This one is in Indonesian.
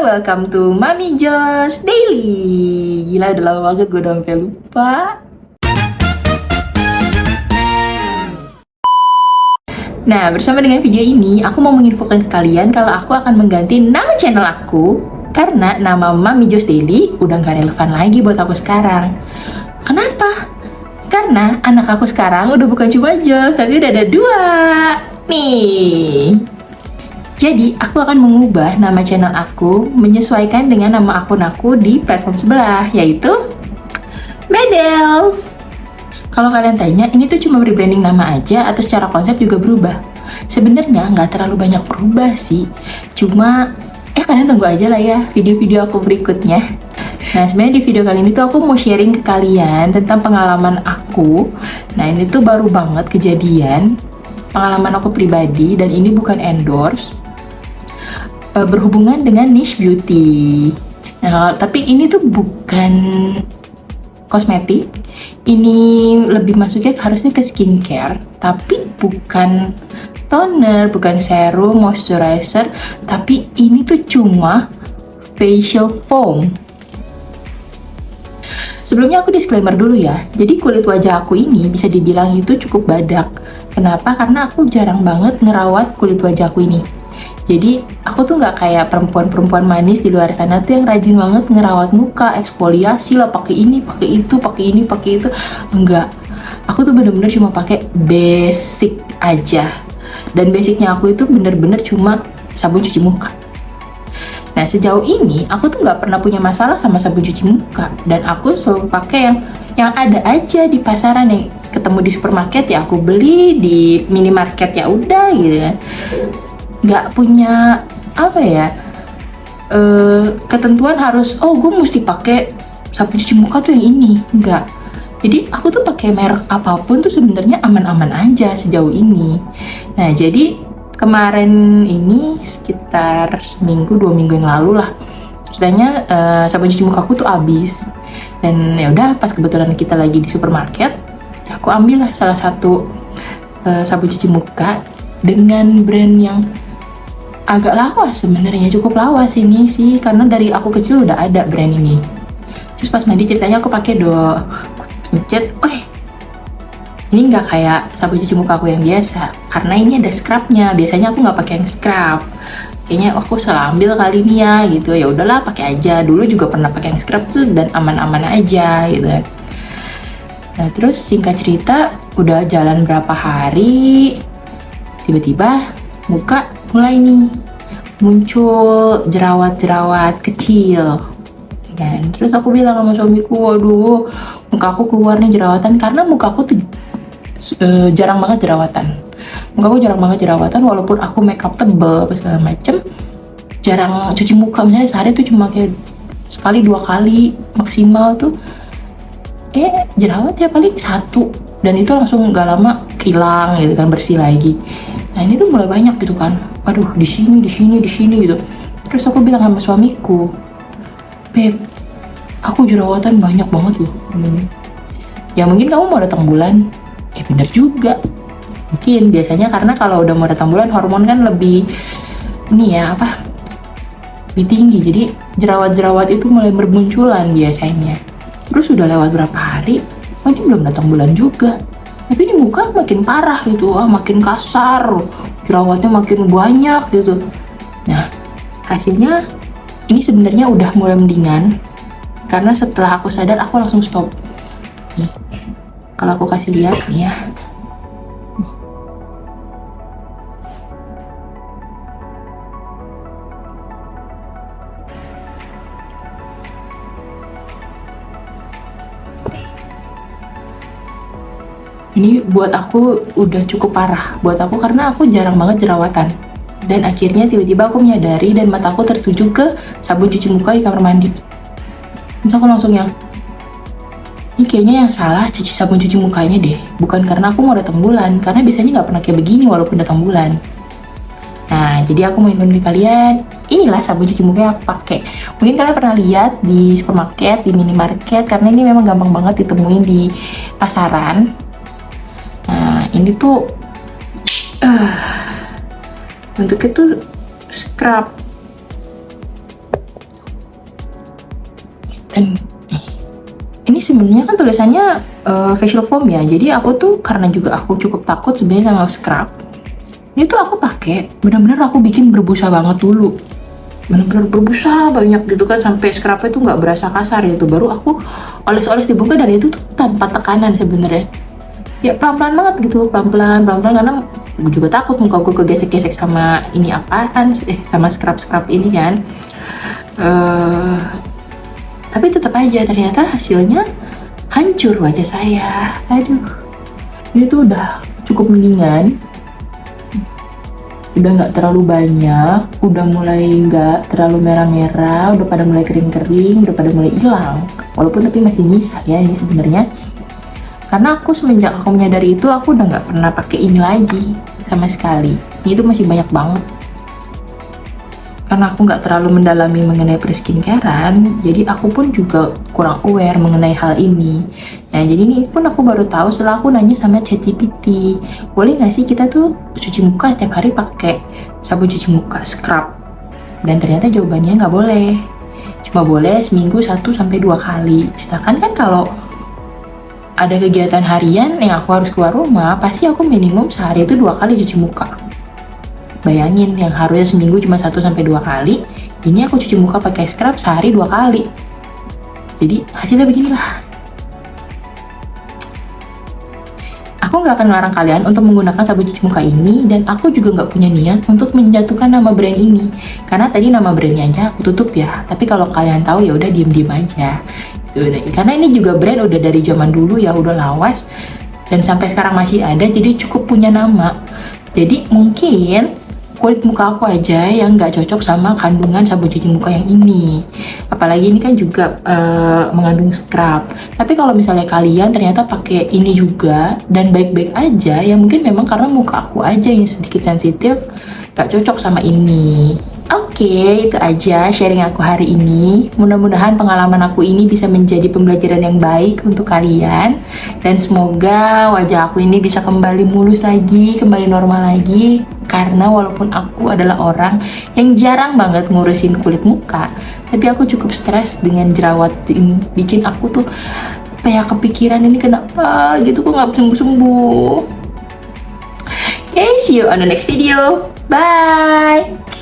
welcome to Mami Josh Daily. Gila, udah lama banget gue udah sampai lupa. Nah, bersama dengan video ini, aku mau menginfokan ke kalian kalau aku akan mengganti nama channel aku karena nama Mami Josh Daily udah gak relevan lagi buat aku sekarang. Kenapa? Karena anak aku sekarang udah bukan cuma Josh, tapi udah ada 2 nih. Jadi, aku akan mengubah nama channel aku menyesuaikan dengan nama akun aku di platform sebelah, yaitu Medels. Kalau kalian tanya, ini tuh cuma rebranding nama aja atau secara konsep juga berubah? Sebenarnya nggak terlalu banyak berubah sih, cuma kalian tunggu aja lah ya video-video aku berikutnya. Nah, sebenarnya di video kali ini tuh aku mau sharing ke kalian tentang pengalaman aku. Nah, ini tuh baru banget kejadian, pengalaman aku pribadi, dan ini bukan endorse. Berhubungan dengan niche beauty. Nah, tapi ini tuh bukan kosmetik. Ini lebih masuknya harusnya ke skincare, tapi bukan toner, bukan serum, moisturizer, tapi ini tuh cuma facial foam. Sebelumnya aku disclaimer dulu ya. Jadi kulit wajah aku ini bisa dibilang itu cukup badak. Kenapa? Karena aku jarang banget ngerawat kulit wajah aku ini. Jadi aku tuh nggak kayak perempuan-perempuan manis di luar sana tuh yang rajin banget ngerawat muka, eksfoliasi lah, pakai ini, pakai itu, pakai ini, pakai itu. Enggak. Aku tuh bener-bener cuma pakai basic aja. Dan basicnya aku itu bener-bener cuma sabun cuci muka. Nah, sejauh ini aku tuh nggak pernah punya masalah sama sabun cuci muka, dan aku selalu pakai yang ada aja di pasaran nih. Ketemu di supermarket ya aku beli, di minimarket ya udah gitu kan. Nggak punya ketentuan harus gue mesti pakai sabun cuci muka tuh yang ini. Enggak. Jadi aku tuh pakai merek apapun tuh sebenarnya aman-aman aja sejauh ini. Nah, jadi kemarin ini sekitar 2 minggu yang lalu lah, ceritanya sabun cuci muka aku tuh habis. Dan ya udah, pas kebetulan kita lagi di supermarket, aku ambil lah salah satu sabun cuci muka dengan brand yang agak lawas, sebenarnya cukup lawas ini sih, karena dari aku kecil udah ada brand ini. Terus pas mandi ceritanya aku pakai pencet, ini nggak kayak sabun cuci muka aku yang biasa, karena ini ada scrubnya. Biasanya aku nggak pakai yang scrub, kayaknya aku salah ambil kali ini ya gitu. Ya udahlah, pakai aja. Dulu juga pernah pakai yang scrub tuh dan aman-aman aja gitu. Nah, terus singkat cerita, udah jalan berapa hari, tiba-tiba muka mulai nih muncul jerawat-jerawat kecil kan. Terus aku bilang sama suamiku, waduh, muka aku keluar nih jerawatan, karena muka aku tuh jarang banget jerawatan. Muka aku jarang banget jerawatan, walaupun aku makeup tebel segala macem, jarang cuci muka. Misalnya sehari tuh cuma kayak sekali 2 kali maksimal tuh jerawat ya paling 1, dan itu langsung gak lama hilang gitu kan, bersih lagi. Nah, ini tuh mulai banyak gitu kan, aduh, di sini gitu. Terus aku bilang sama suamiku, Beb, aku jerawatan banyak banget loh. Ya mungkin kamu mau datang bulan. Bener juga, mungkin biasanya karena kalau udah mau datang bulan hormon kan lebih lebih tinggi, jadi jerawat-jerawat itu mulai bermunculan biasanya. Terus udah lewat berapa hari, ini belum datang bulan juga, tapi ini muka makin parah gitu, makin kasar, jerawatnya makin banyak gitu. Nah, hasilnya ini sebenarnya udah mulai mendingan, karena setelah aku sadar aku langsung stop. Nih, kalau aku kasih lihat nih ya, ini buat aku udah cukup parah buat aku, karena aku jarang banget jerawatan. Dan akhirnya tiba-tiba aku menyadari dan mataku tertuju ke sabun cuci muka di kamar mandi. Terus aku langsung ini kayaknya yang salah cuci sabun cuci mukanya deh, bukan karena aku mau datang bulan, karena biasanya nggak pernah kayak begini walaupun datang bulan. Nah, jadi aku mau infoin ke kalian, inilah sabun cuci muka yang aku pakai. Mungkin kalian pernah lihat di supermarket, di minimarket, karena ini memang gampang banget ditemuin di pasaran. Nah, ini tuh bentuknya tuh scrub. Dan ini sebenarnya kan tulisannya facial foam ya, jadi aku tuh karena juga aku cukup takut sebenarnya sama scrub, ini tuh aku pakai bener-bener aku bikin berbusa banget dulu, bener-bener berbusa banyak gitu kan, sampai scrubnya tuh nggak berasa kasar gitu, baru aku oles-oles di muka, dan itu tuh tanpa tekanan sebenarnya, ya pelan-pelan banget gitu, pelan-pelan karena gue juga takut muka gue kegesek-gesek sama ini apaan, sama scrub ini kan. Tapi tetap aja ternyata hasilnya hancur wajah saya. Aduh, ini tuh udah cukup mendingan, udah nggak terlalu banyak, udah mulai nggak terlalu merah-merah, udah pada mulai kering-kering, udah pada mulai hilang. Walaupun tapi masih nyisa ya ini sebenarnya. Karena aku semenjak aku menyadari itu, aku udah nggak pernah pakai ini lagi sama sekali. Ini tuh masih banyak banget. Karena aku nggak terlalu mendalami mengenai pre-skincarean, jadi aku pun juga kurang aware mengenai hal ini. Nah, jadi ini pun aku baru tahu setelah aku nanya sama ChatGPT, boleh nggak sih kita tuh cuci muka setiap hari pakai sabun cuci muka scrub? Dan ternyata jawabannya nggak boleh. Cuma boleh seminggu 1-2 kali. Sedangkan kan kalau ada kegiatan harian yang aku harus keluar rumah, pasti aku minimum sehari itu 2 kali cuci muka. Bayangin, yang harusnya seminggu cuma 1-2 kali, ini aku cuci muka pakai scrub sehari 2 kali. Jadi hasilnya beginilah. Aku nggak akan melarang kalian untuk menggunakan sabun cuci muka ini, dan aku juga nggak punya niat untuk menjatuhkan nama brand ini. Karena tadi nama brandnya aja aku tutup ya. Tapi kalau kalian tahu ya udah diem-diem aja. Karena ini juga brand udah dari zaman dulu ya, udah lawas dan sampai sekarang masih ada, jadi cukup punya nama. Jadi mungkin kulit muka aku aja yang nggak cocok sama kandungan sabun cuci muka yang ini. Apalagi ini kan juga mengandung scrub. Tapi kalau misalnya kalian ternyata pakai ini juga dan baik-baik aja, ya mungkin memang karena muka aku aja yang sedikit sensitif, nggak cocok sama ini. Oke, itu aja sharing aku hari ini. Mudah-mudahan pengalaman aku ini bisa menjadi pembelajaran yang baik untuk kalian. Dan semoga wajah aku ini bisa kembali mulus lagi, kembali normal lagi. Karena walaupun aku adalah orang yang jarang banget ngurusin kulit muka, tapi aku cukup stres dengan jerawat ini. Bikin aku tuh kayak kepikiran ini kenapa gitu, kok nggak sembuh-sembuh. Okay, see you on the next video. Bye!